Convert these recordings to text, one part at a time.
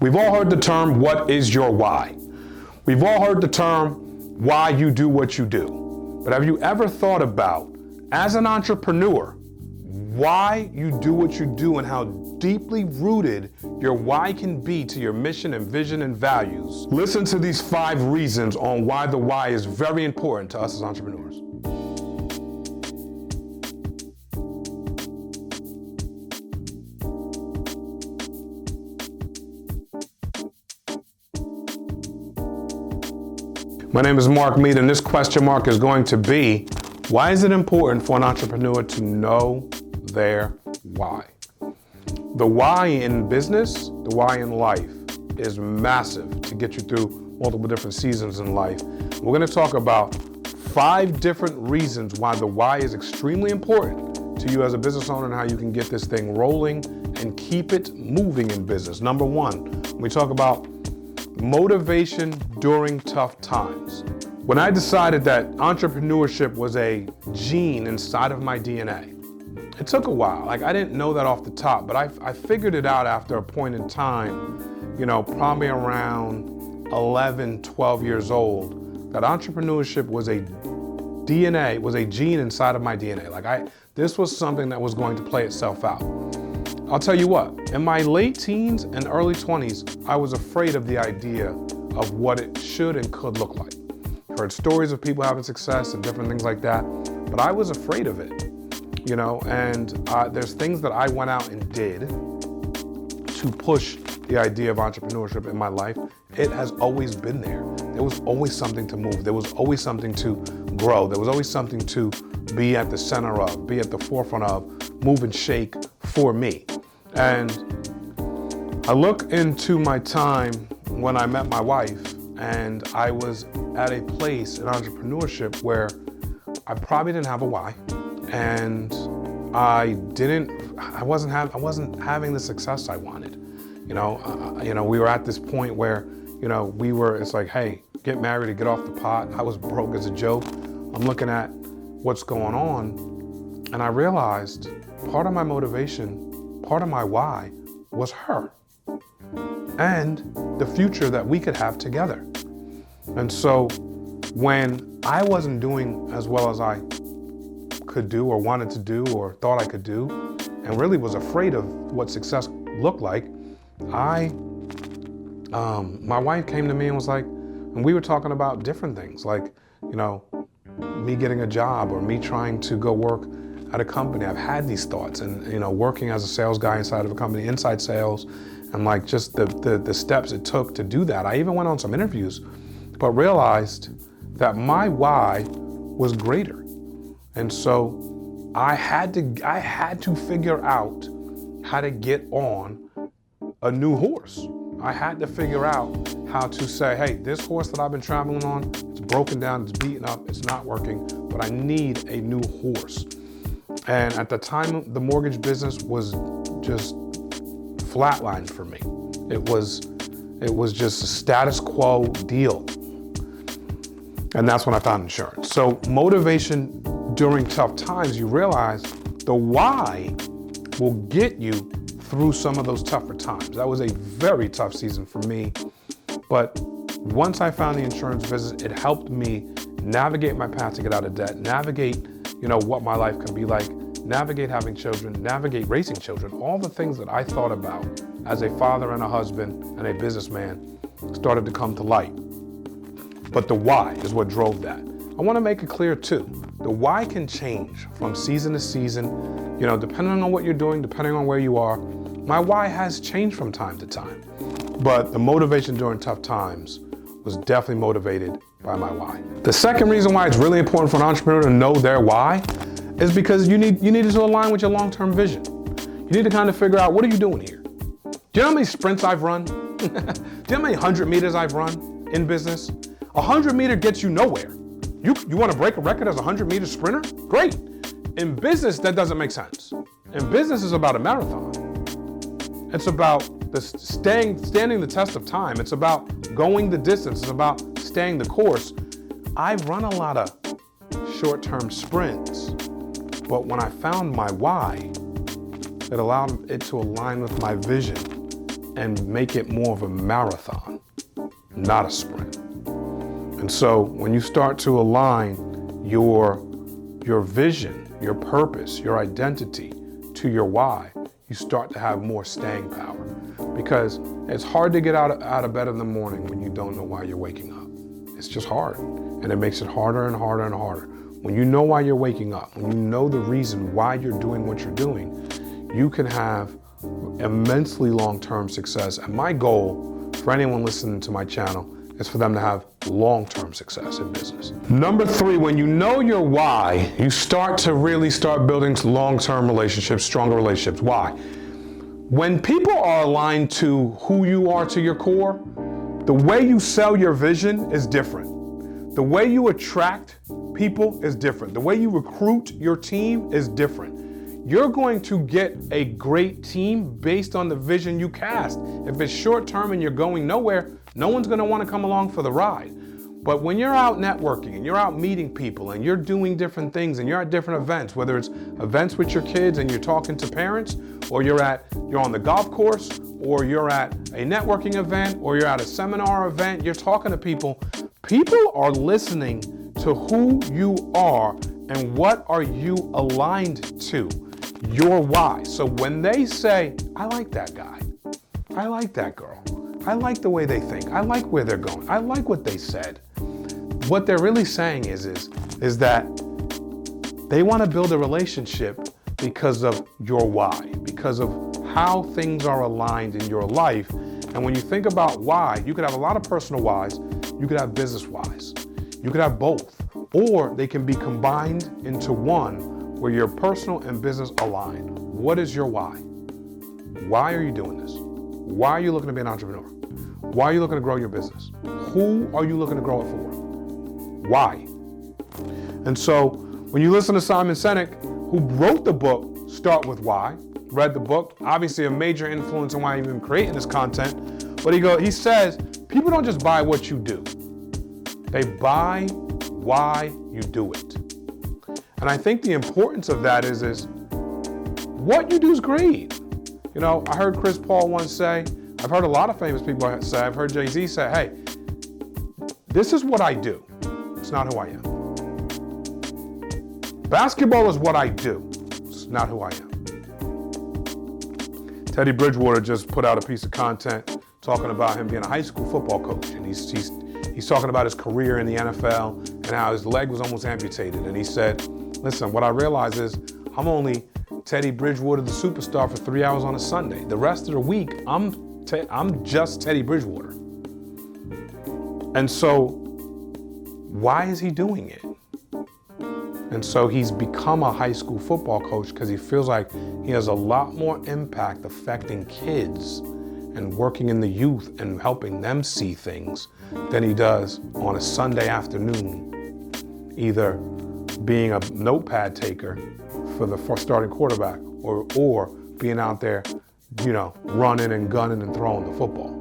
We've all heard the term, what is your why? We've all heard the term, why you do what you do. But have you ever thought about, as an entrepreneur, why you do what you do and how deeply rooted your why can be to your mission and vision and values? Listen to these 5 reasons on why the why is very important to us as entrepreneurs. My name is Mark Mead, and this question mark is going to be, why is it important for an entrepreneur to know their why? The why in business, the why in life is massive to get you through multiple different seasons in life. We're going to talk about 5 different reasons why the why is extremely important to you as a business owner and how you can get this thing rolling and keep it moving in business. Number 1, we talk about motivation during tough times. When I decided that entrepreneurship was a gene inside of my DNA, it took a while. I didn't know that off the top, but I figured it out after a point in time, probably around 11, 12 years old, that entrepreneurship was a DNA, was a gene inside of my DNA. This was something that was going to play itself out. I'll tell you what, in my late teens and early 20s, I was afraid of the idea of what it should and could look like. Heard stories of people having success and different things like that, but I was afraid of it, and there's things that I went out and did to push the idea of entrepreneurship in my life. It has always been there. There was always something to move. There was always something to grow. There was always something to be at the center of, be at the forefront of, move and shake for me. And I look into my time when I met my wife, and I was at a place in entrepreneurship where I probably didn't have a why, and I wasn't having the success I wanted. We were at this point where, it's like, hey, get married and get off the pot. I was broke as a joke. I'm looking at what's going on, and I realized part of my motivation, part of my why was her and the future that we could have together. And so when I wasn't doing as well as I could do or wanted to do or thought I could do, and really was afraid of what success looked like, my wife came to me and was like, and we were talking about different things, like, me getting a job or me trying to go work at a company. I've had these thoughts, and working as a sales guy inside of a company, inside sales, and just the steps it took to do that. I even went on some interviews, but realized that my why was greater. And so I had to figure out how to get on a new horse. I had to figure out how to say, hey, this horse that I've been traveling on, it's broken down, it's beaten up, it's not working, but I need a new horse. And at the time, the mortgage business was just flatlined for me. It was just a status quo deal. And that's when I found insurance. So motivation during tough times, you realize the why will get you through some of those tougher times. That was a very tough season for me. But once I found the insurance business, it helped me navigate my path to get out of debt, navigate what my life can be like, navigate having children, navigate raising children. All the things that I thought about as a father and a husband and a businessman started to come to light. But the why is what drove that. I want to make it clear too, the why can change from season to season, depending on what you're doing, depending on where you are. My why has changed from time to time, but the motivation during tough times was definitely motivated by my why. The second reason why it's really important for an entrepreneur to know their why is because you need it to align with your long-term vision. You need to kind of figure out, what are you doing here? Do you know how many sprints I've run? Do you know how many 100 meters I've run in business? 100 meter gets you nowhere. You want to break a record as a 100-meter sprinter? Great. In business, that doesn't make sense. In business, it's about a marathon. It's about standing the test of time. It's about going the distance. It's about staying the course. I've run a lot of short-term sprints, but when I found my why, it allowed it to align with my vision. and make it more of a marathon, not a sprint. And so when you start to align your vision, your purpose, your identity to your why, you start to have more staying power. Because it's hard to get out of bed in the morning when you don't know why you're waking up. It's just hard. And it makes it harder and harder and harder. When you know why you're waking up, when you know the reason why you're doing what you're doing, you can have immensely long-term success. And my goal for anyone listening to my channel is for them to have long-term success in business. Number 3, when you know your why, you start to really start building long-term relationships, stronger relationships. Why? When people are aligned to who you are to your core, the way you sell your vision is different. The way you attract people is different. The way you recruit your team is different. You're going to get a great team based on the vision you cast. If it's short-term and you're going nowhere, no one's going to want to come along for the ride. But when you're out networking and you're out meeting people and you're doing different things and you're at different events, whether it's events with your kids and you're talking to parents, or you're on the golf course, or you're at a networking event, or you're at a seminar event, you're talking to people, people are listening to who you are and what are you aligned to, your why. So when they say, I like that guy, I like that girl, I like the way they think, I like where they're going, I like what they said, what they're really saying is that they want to build a relationship because of your why, because of how things are aligned in your life. And when you think about why, you could have a lot of personal whys, you could have business whys, you could have both, or they can be combined into one where your personal and business align. What is your why? Why are you doing this? Why are you looking to be an entrepreneur? Why are you looking to grow your business? Who are you looking to grow it for? Why? And so when you listen to Simon Sinek, who wrote the book, Start With Why, read the book, obviously a major influence on why I'm even creating this content, but he says, people don't just buy what you do. They buy why you do it. And I think the importance of that is what you do is great. You know, I heard Chris Paul once say, I've heard a lot of famous people say, I've heard Jay-Z say, hey, this is what I do. It's not who I am. Basketball is what I do. It's not who I am. Teddy Bridgewater just put out a piece of content talking about him being a high school football coach. And he's talking about his career in the NFL and how his leg was almost amputated. And he said, listen, what I realize is I'm only Teddy Bridgewater, the superstar, for 3 hours on a Sunday. The rest of the week, I'm just Teddy Bridgewater. And so why is he doing it? And so he's become a high school football coach because he feels like he has a lot more impact affecting kids and working in the youth and helping them see things than he does on a Sunday afternoon, either being a notepad taker for the starting quarterback or being out there, you know, running and gunning and throwing the football.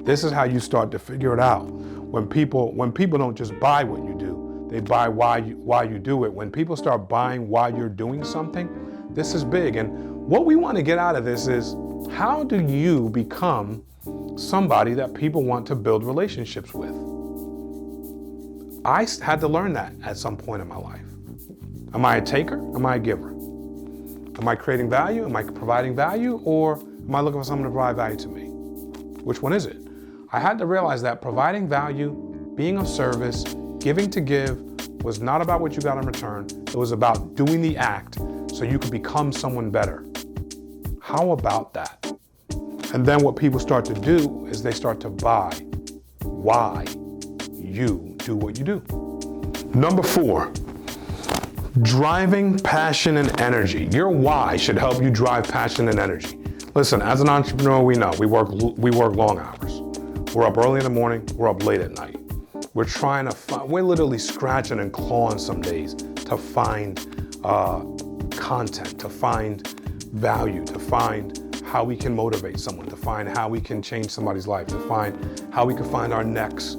This is how you start to figure it out. When people don't just buy what you do, they buy why you do it. When people start buying why you're doing something, this is big. And what we want to get out of this is, how do you become somebody that people want to build relationships with? I had to learn that at some point in my life. Am I a taker? Am I a giver? Am I creating value? Am I providing value? Or am I looking for someone to provide value to me? Which one is it? I had to realize that providing value, being of service, giving to give was not about what you got in return. It was about doing the act so you could become someone better. How about that? And then what people start to do is they start to buy why you do what you do. Number 4, driving passion and energy. Your why should help you drive passion and energy. Listen, as an entrepreneur, we know we work long hours. We're up early in the morning, we're up late at night. We're trying to find, we're literally scratching and clawing some days to find content, to find value, to find how we can motivate someone, to find how we can change somebody's life, to find how we can find our next,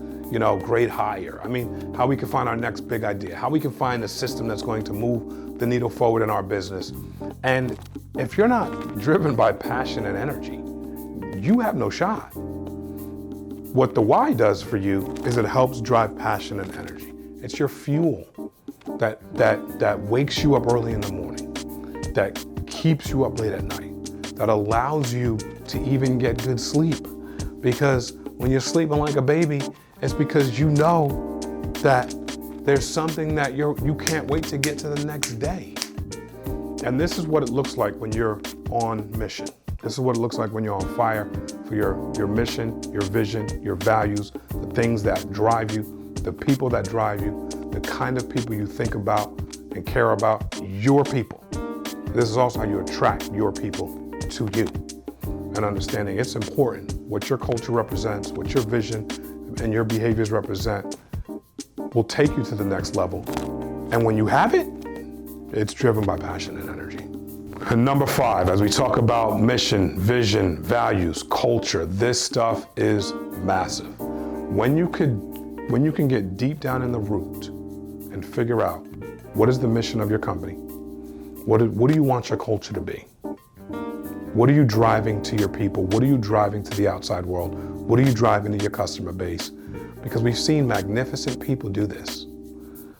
great hire. I mean, how we can find our next big idea, how we can find a system that's going to move the needle forward in our business. And if you're not driven by passion and energy, you have no shot. What the why does for you is it helps drive passion and energy. It's your fuel that wakes you up early in the morning, that keeps you up late at night, that allows you to even get good sleep. Because when you're sleeping like a baby, it's because you know that there's something that you can't wait to get to the next day. And this is what it looks like when you're on mission. This is what it looks like when you're on fire for your mission, your vision, your values, the things that drive you, the people that drive you, the kind of people you think about and care about, your people. This is also how you attract your people to you. And understanding it's important what your culture represents, what your vision and your behaviors represent will take you to the next level. And when you have it, it's driven by passion and energy. And number 5, as we talk about mission, vision, values, culture, this stuff is massive. When you can get deep down in the root and figure out what is the mission of your company, what do you want your culture to be? What are you driving to your people? What are you driving to the outside world? What are you driving to your customer base? Because we've seen magnificent people do this.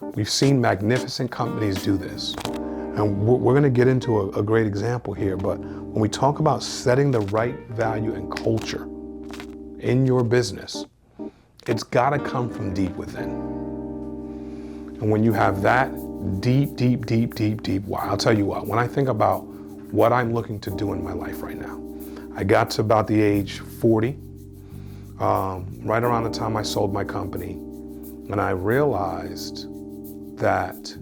We've seen magnificent companies do this. And we're going to get into a great example here, but when we talk about setting the right value and culture in your business, it's got to come from deep within. And when you have that deep why, I'll tell you what, when I think about what I'm looking to do in my life right now, I got to about the age 40, right around the time I sold my company, and I realized that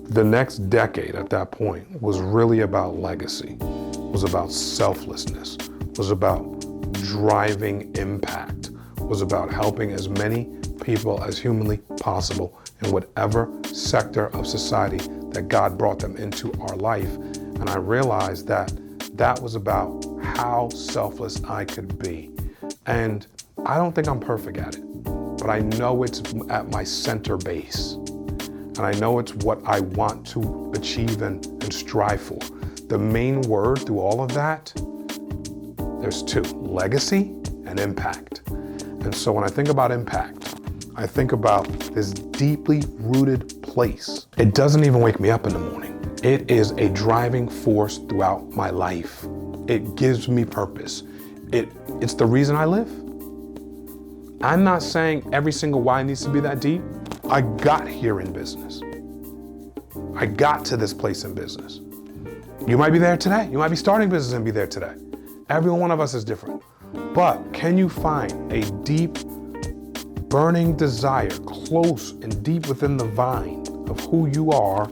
the next decade at that point was really about legacy, was about selflessness, was about driving impact, was about helping as many people as humanly possible in whatever sector of society that God brought them into our life. And I realized that was about how selfless I could be. And I don't think I'm perfect at it, but I know it's at my center base. And I know it's what I want to achieve and strive for. The main word through all of that, there's 2, legacy and impact. And so when I think about impact, I think about this deeply rooted place. It doesn't even wake me up in the morning. It is a driving force throughout my life. It gives me purpose. It's the reason I live. I'm not saying every single why needs to be that deep. I got here in business. I got to this place in business. You might be there today. You might be starting business and be there today. Every one of us is different. But can you find a deep, burning desire close and deep within the vine of who you are?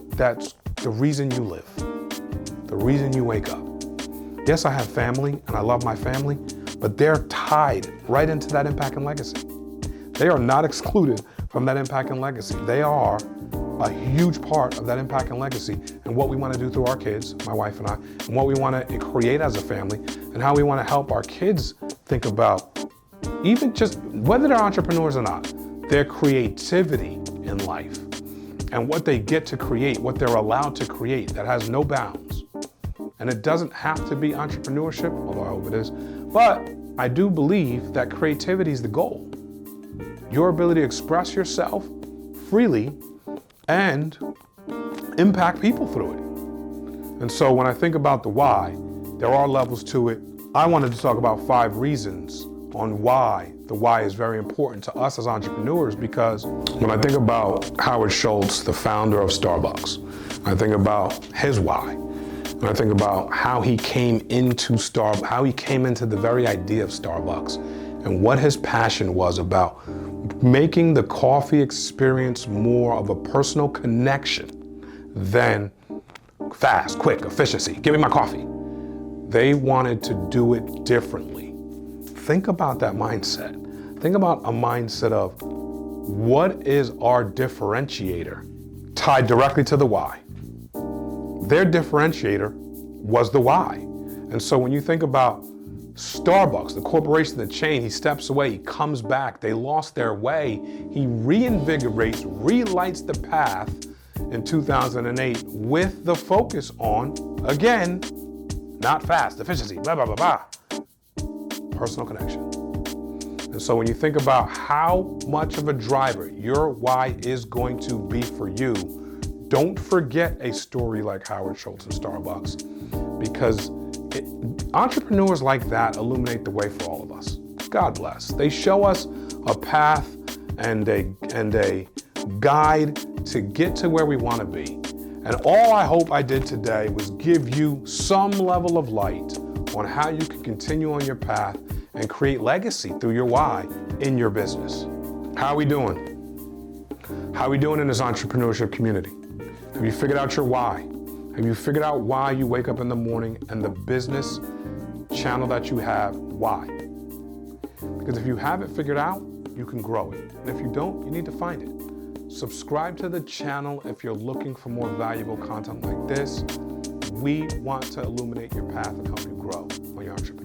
That's the reason you live, the reason you wake up. Yes, I have family and I love my family, but they're tied right into that impact and legacy. They are not excluded from that impact and legacy. They are a huge part of that impact and legacy and what we want to do through our kids, my wife and I, and what we want to create as a family and how we want to help our kids think about, even just whether they're entrepreneurs or not, their creativity in life and what they get to create, what they're allowed to create that has no bounds. And it doesn't have to be entrepreneurship, although I hope it is, but I do believe that creativity is the goal. Your ability to express yourself freely and impact people through it. And so when I think about the why, there are levels to it. I wanted to talk about 5 reasons on why the why is very important to us as entrepreneurs, because when I think about Howard Schultz, the founder of Starbucks, I think about his why. And I think about how he came into how he came into the very idea of Starbucks and what his passion was about making the coffee experience more of a personal connection than fast, quick, efficiency. Give me my coffee. They wanted to do it differently. Think about that mindset. Think about a mindset of what is our differentiator tied directly to the why. Their differentiator was the why. And so when you think about Starbucks, the corporation, the chain, he steps away, he comes back, they lost their way, he reinvigorates, relights the path in 2008 with the focus on, again, not fast, efficiency, blah, blah, blah, blah. Personal connection. And so when you think about how much of a driver your why is going to be for you, don't forget a story like Howard Schultz and Starbucks, because entrepreneurs like that illuminate the way for all of us. God bless. They show us a path and a guide to get to where we want to be. And all I hope I did today was give you some level of light on how you can continue on your path and create legacy through your why in your business. How are we doing? How are we doing in this entrepreneurship community? Have you figured out your why? Have you figured out why you wake up in the morning and the business channel that you have, why? Because if you have it figured out, you can grow it. And if you don't, you need to find it. Subscribe to the channel if you're looking for more valuable content like this. We want to illuminate your path and help you grow on your entrepreneurship.